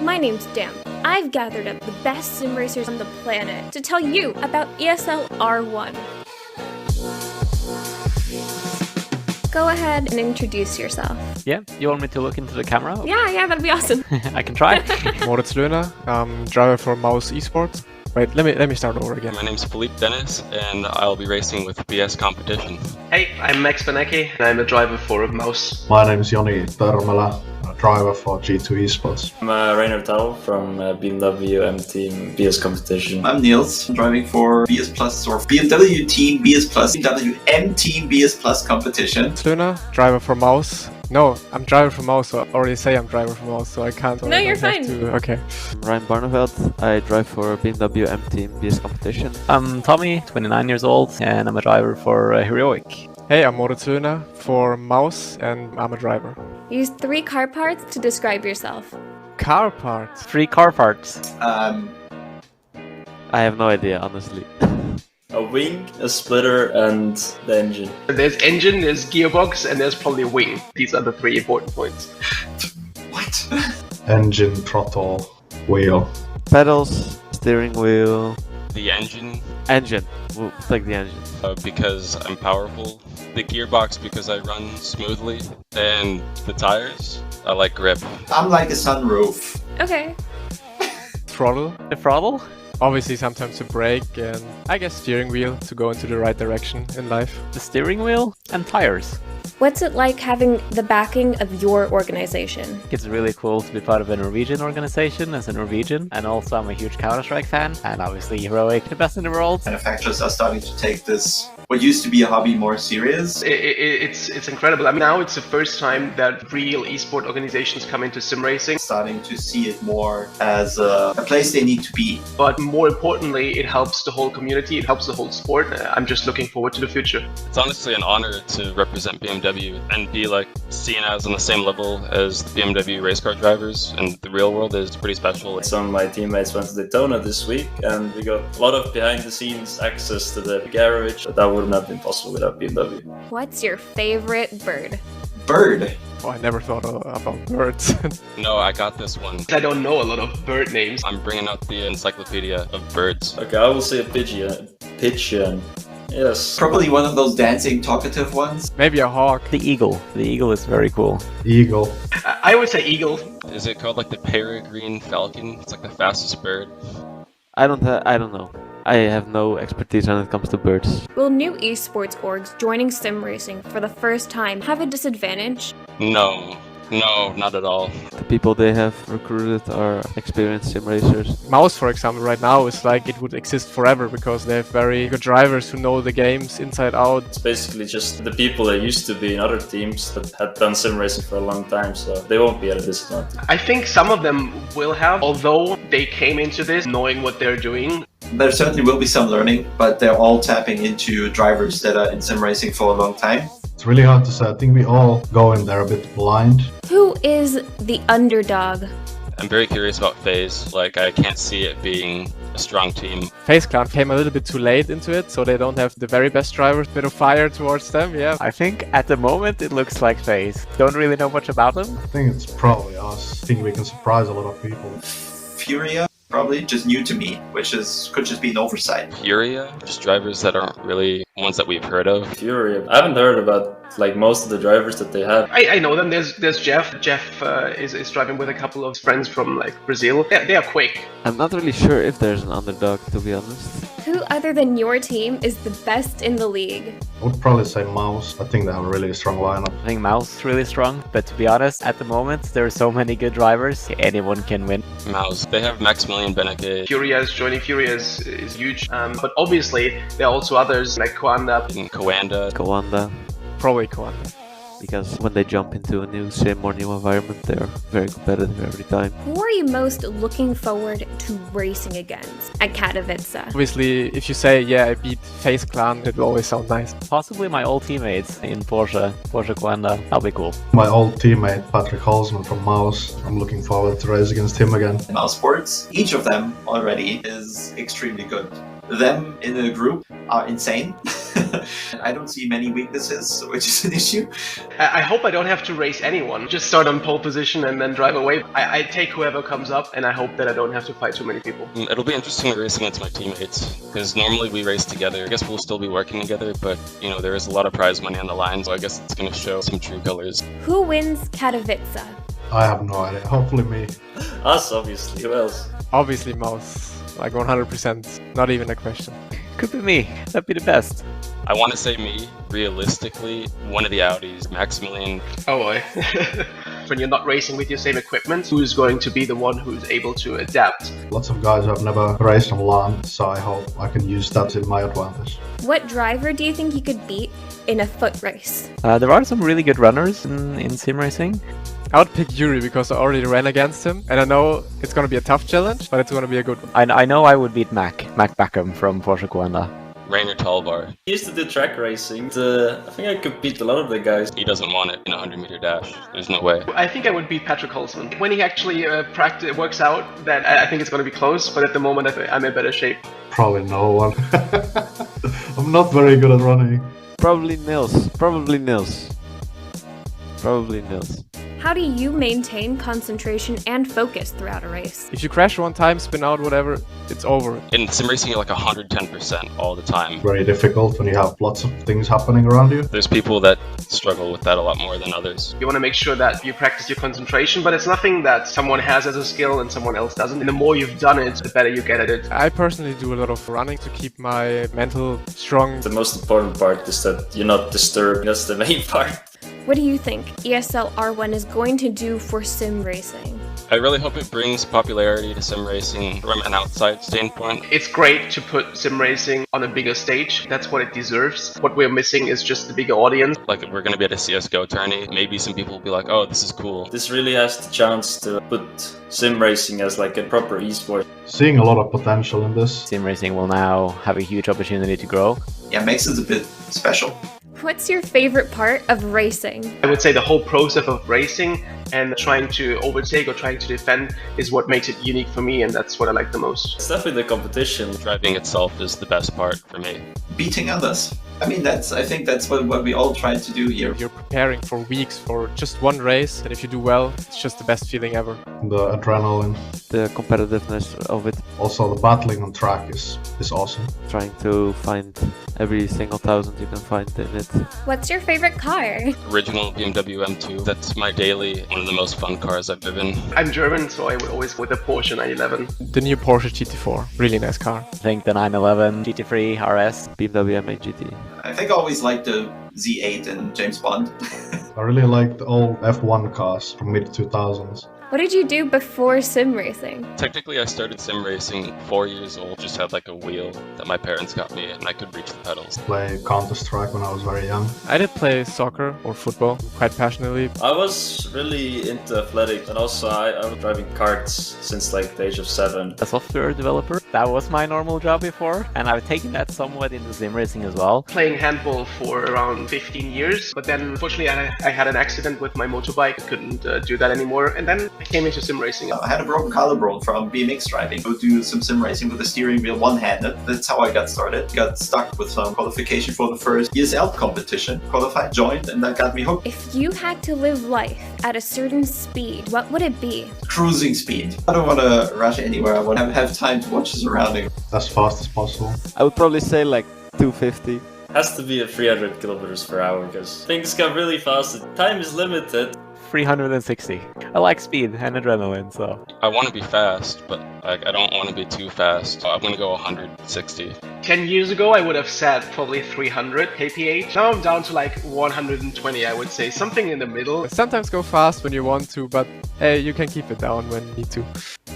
My name's Dan. I've gathered up the best sim racers on the planet to tell you about ESL R1. Go ahead and introduce yourself. Yeah, you want me to look into the camera? Yeah, that'd be awesome. I can try. Moritz, driver for MOUZ Esports. Wait, let me start over again. My name's Benecke, and I'll be racing with BS Competition. Hey, I'm Benecke, and I'm a driver for MOUZ. My name's Joni, a driver for G2 Esports. I'm Rainer Tal from BMW M Team BS Competition. I'm Nils, driving for BS Plus or BMW Team BS Plus, BMW M Team BS Plus Competition. Driver for MOUZ. No, I'm driver for MOUZ, so I already say I'm driver for MOUZ, so I can't. No, you're fine. Okay. I'm Ryan Barneveld. I drive for BMW M Team BS Competition. I'm Tommy, 29 years old, and I'm a driver for Heroic. Hey, I'm Moritz for MOUZ, and I'm a driver. Use 3 car parts to describe yourself. Car parts? 3 car parts. I have no idea, honestly. A wing, a splitter, and the engine. There's engine, there's gearbox, and there's probably a wing. These are the 3 important points. What? Engine, throttle, wheel. Pedals, steering wheel. The engine. Engine. We'll take the engine. Because I'm powerful. The gearbox because I run smoothly. And the tires, I like grip. I'm like a sunroof. Okay. Throttle. The throttle? Obviously sometimes a brake, and I guess steering wheel to go into the right direction in life. The steering wheel and tires. What's it like having the backing of your organization? It's really cool to be part of a Norwegian organization as a Norwegian, and also I'm a huge Counter-Strike fan, and obviously Heroic, the best in the world. Manufacturers are starting to take this, what used to be a hobby, more serious. It's incredible. I mean, now it's the first time that real esport organizations come into sim racing. Starting to see it more as a place they need to be. But more importantly, it helps the whole community, it helps the whole sport. I'm just looking forward to the future. It's honestly an honor to represent BMW and be seen as on the same level as the BMW race car drivers, and the real world is pretty special. Some of my teammates went to Daytona this week, and we got a lot of behind-the-scenes access to the garage. That wouldn't have been possible without BMW. What's your favorite bird? Bird. Oh, I never thought about birds. No, I got this one. I don't know a lot of bird names. I'm bringing out the encyclopedia of birds. Okay, I will say a pigeon. Pigeon. Yes. Probably one of those dancing, talkative ones. Maybe a hawk. The eagle. The eagle is very cool. Eagle. I would say eagle. Is it called the peregrine falcon? It's the fastest bird. I don't know. I have no expertise when it comes to birds. Will new esports orgs joining sim racing for the first time have a disadvantage? No, not at all. The people they have recruited are experienced sim racers. MOUZ, for example, right now is it would exist forever because they have very good drivers who know the games inside out. It's basically just the people that used to be in other teams that had done sim racing for a long time, so they won't be at a disadvantage. I think some of them will have, although they came into this knowing what they're doing. There certainly will be some learning, but they're all tapping into drivers that are in sim racing for a long time. It's really hard to say. I think we all go in there a bit blind. Who is the underdog? I'm very curious about FaZe. I can't see it being a strong team. FaZe Clan came a little bit too late into it, so they don't have the very best drivers. Bit of fire towards them, yeah. I think at the moment it looks like FaZe. Don't really know much about them. I think it's probably us. I think we can surprise a lot of people. Furia, probably just new to me, which could just be an oversight. Furia, just drivers that aren't really ones that we've heard of. Fury. I haven't heard about most of the drivers that they have. I know them. There's Jeff. Jeff is driving with a couple of friends from Brazil. They are quick. I'm not really sure if there's an underdog, to be honest. Who other than your team is the best in the league? I would probably say MOUZ. I think they have a really strong lineup. I think MOUZ is really strong, but to be honest, at the moment there are so many good drivers, anyone can win. MOUZ. They have Maximilian Benecke. Furia is joining. Furia is huge. But obviously there are also others like Coanda. Coanda. Probably Coanda. Because when they jump into a new sim or new environment, they're very competitive every time. Who are you most looking forward to racing against at Katowice? Obviously, if you say, yeah, I beat FaZe Clan, it will always sound nice. Possibly my old teammates in Porsche Coanda. That'll be cool. My old teammate, Patrick Holzman from MOUZ. I'm looking forward to race against him again. MOUZ Sports, each of them already is extremely good. Them in a group are insane. I don't see many weaknesses, which is an issue. I hope I don't have to race anyone. Just start on pole position and then drive away. I take whoever comes up, and I hope that I don't have to fight too many people. It'll be interesting to race against my teammates, because normally we race together. I guess we'll still be working together, but you know, there is a lot of prize money on the line, so I guess it's going to show some true colors. Who wins Katowice? I have no idea. Hopefully me. Us, obviously. Who else? Obviously MOUZ, like 100%, not even a question. Could be me. That'd be the best. I want to say me. Realistically, one of the Audis, Maximilian. Oh boy. When you're not racing with your same equipment, who's going to be the one who's able to adapt? Lots of guys have never raced on LAN, so I hope I can use that in my advantage. What driver do you think you could beat in a foot race? There are some really good runners in sim racing. I would pick Yuri because I already ran against him, and I know it's gonna be a tough challenge, but it's gonna be a good one. I know I would beat Mac Backham from Porsche Coanda. Rainer Talvar. He used to do track racing. I think I could beat a lot of the guys. He doesn't want it in a 100-meter dash. There's no way. I think I would beat Patrick Holzman. When he actually works out, then I think it's going to be close, but at the moment I'm in better shape. Probably no one. I'm not very good at running. Probably Nils. Probably Nils. Probably Nils. How do you maintain concentration and focus throughout a race? If you crash one time, spin out, whatever, it's over. In sim racing, you're like 110% all the time. Very difficult when you have lots of things happening around you. There's people that struggle with that a lot more than others. You want to make sure that you practice your concentration, but it's nothing that someone has as a skill and someone else doesn't. And the more you've done it, the better you get at it. I personally do a lot of running to keep my mental strong. The most important part is that you're not disturbed. That's the main part. What do you think ESL R1 is going to do for sim racing? I really hope it brings popularity to sim racing from an outside standpoint. It's great to put sim racing on a bigger stage. That's what it deserves. What we're missing is just the bigger audience. Like if we're going to be at a CSGO tourney, maybe some people will be like, oh, this is cool. This really has the chance to put sim racing as like a proper esport. Seeing a lot of potential in this. Sim racing will now have a huge opportunity to grow. Yeah, makes it a bit special. What's your favorite part of racing? I would say the whole process of racing and trying to overtake or trying to defend is what makes it unique for me, and that's what I like the most. It's definitely the competition. Driving itself is the best part for me. Beating others. I mean, I think that's what we all try to do here. You're preparing for weeks for just one race, and if you do well, it's just the best feeling ever. The adrenaline. The competitiveness of it. Also the battling on track is awesome. Trying to find every single thousand you can find in it. What's your favorite car? Original BMW M2. That's my daily, one of the most fun cars I've driven. I'm German, so I would always go with the Porsche 911. The new Porsche GT4, really nice car. I think the 911 GT3 RS. BMW M8 GT. I think I always liked the Z8 and James Bond. I really like the old F1 cars from mid-2000s. What did you do before sim racing? Technically, I started sim racing 4 years old. Just had like a wheel that my parents got me and I could reach the pedals. Play Counter-Strike when I was very young. I did play soccer or football quite passionately. I was really into athletics, and also I was driving karts since like the age of 7. A software developer. That was my normal job before, and I've taken that somewhat into sim racing as well. Playing handball for around 15 years, but then unfortunately I had an accident with my motorbike. Couldn't do that anymore, and then I came into sim racing. I had a broken collarbone from BMX driving. I would do some sim racing with the steering wheel one-handed. That's how I got started. Got stuck with some qualification for the first ESL competition. Qualified, joined, and that got me hooked. If you had to live life at a certain speed, what would it be? Cruising speed. I don't want to rush anywhere. I want to have time to watch the surroundings. As fast as possible. I would probably say like 250. Has to be at 300 kilometers per hour because things go really fast. Time is limited. 360. I like speed and adrenaline, so. I want to be fast, but I don't want to be too fast. I'm going to go 160. 10 years ago, I would have said probably 300 kph. Now I'm down to like 120, I would say. Something in the middle. Sometimes go fast when you want to, but hey, you can keep it down when you need to.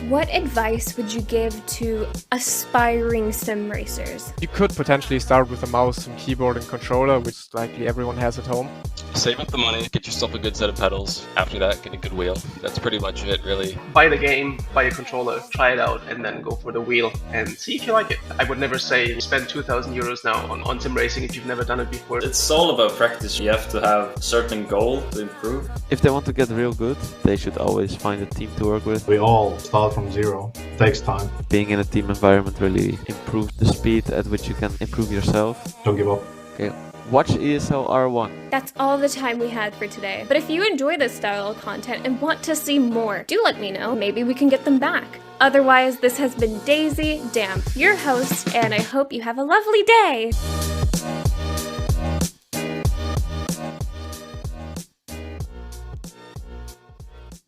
What advice would you give to aspiring sim racers? You could potentially start with a mouse and keyboard and controller, which likely everyone has at home. Save up the money, get yourself a good set of pedals. After that, get a good wheel. That's pretty much it, really. Buy the game, buy a controller, try it out, and then go for the wheel and see if you like it. I would never say spend 2,000 euros now on sim racing if you've never done it before. It's all about practice. You have to have a certain goal to improve. If they want to get real good, they should always find a team to work with. We all start from zero. It takes time. Being in a team environment really improves the speed at which you can improve yourself. Don't give up. Okay, watch ESL R1. That's all the time we had for today. But if you enjoy this style of content and want to see more, do let me know. Maybe we can get them back. Otherwise, this has been Daisy Damp, your host, and I hope you have a lovely day!